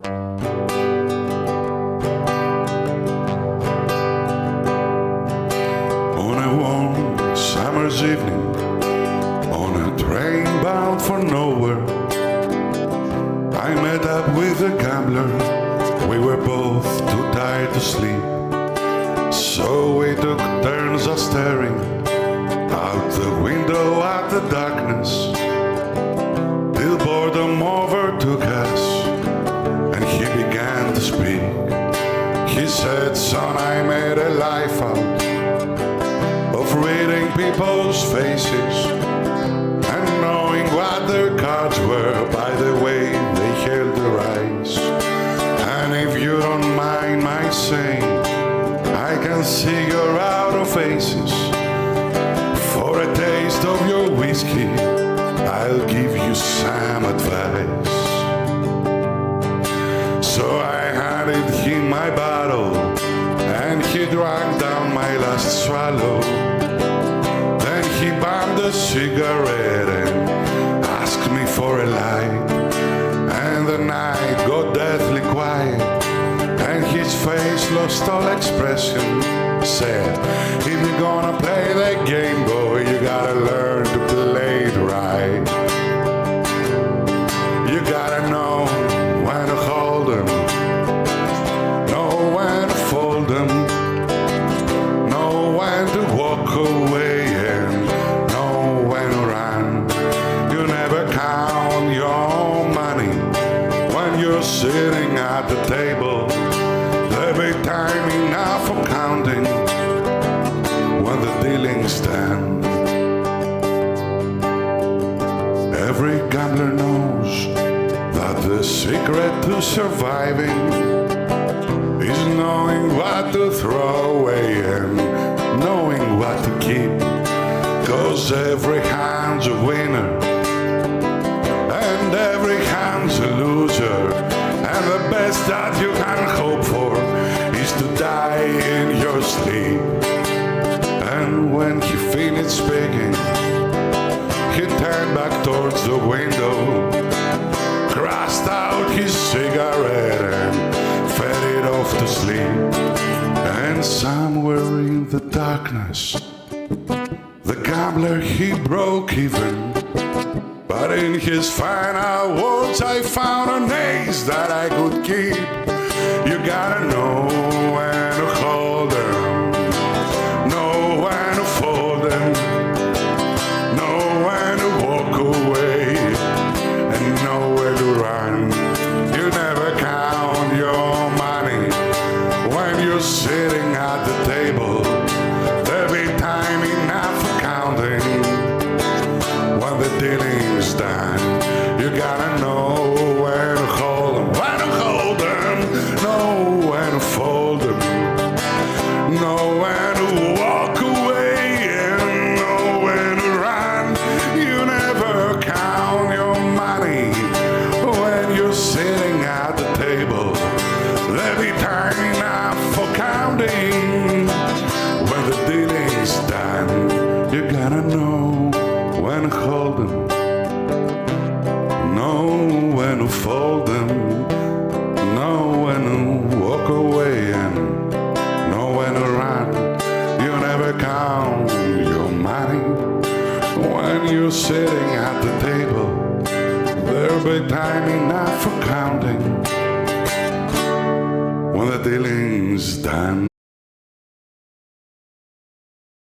On a warm summer's evening, on a train bound for nowhere, I met up with a gambler. We were both too tired to sleep, so we took turns of staring out the window at the darkness, till boredom overtook us and he began to speak. He said, "Son, I made a life out of reading people's faces and knowing what their cards were by the way they held their eyes. And if you don't mind my saying, I can see you're out of aces. For a taste of your whiskey, I'll give you some advice." So I handed him my bottle and he drank down my last swallow. Then he bummed a cigarette and asked me for a light. And the night got deathly quiet and his face lost all expression. Said, "If you're gonna play the game, boy, you gotta learn to play it right. You gotta know when to hold 'em, know when to fold 'em, know when to walk away and know when to run. You never count your money when you're sitting at the table. There'll be time enough for counting when the dealing's done." Every gambler knows that the secret to surviving is knowing what to throw away and knowing what to keep. 'Cause every hand's a winner and every hand's a loser, and the best that you can hope for is to die in your sleep. And when he finished speaking, he turned back towards the window, crossed out his cigarette and fed it off to sleep. And somewhere in the darkness, the gambler, he broke even. But in his final words I found an ace that I could keep. You gotta know when to hold 'em, know when to fold 'em, know when to walk away and know where to run. You never count your money when you're sitting at the table. There'll be time enough for counting when the dealing's done. You gotta know where to hold 'em, when to hold 'em, know when to fold 'em, know when to walk away and know when to run. You never count your money when you're sitting at the table. There'll be time enough for counting when the dealing's done. You gotta know when to hold 'em, know when to fold 'em, know when to walk away and know when to run. You never count your money when you're sitting at the table. There'll be time enough for counting when the dealing's done.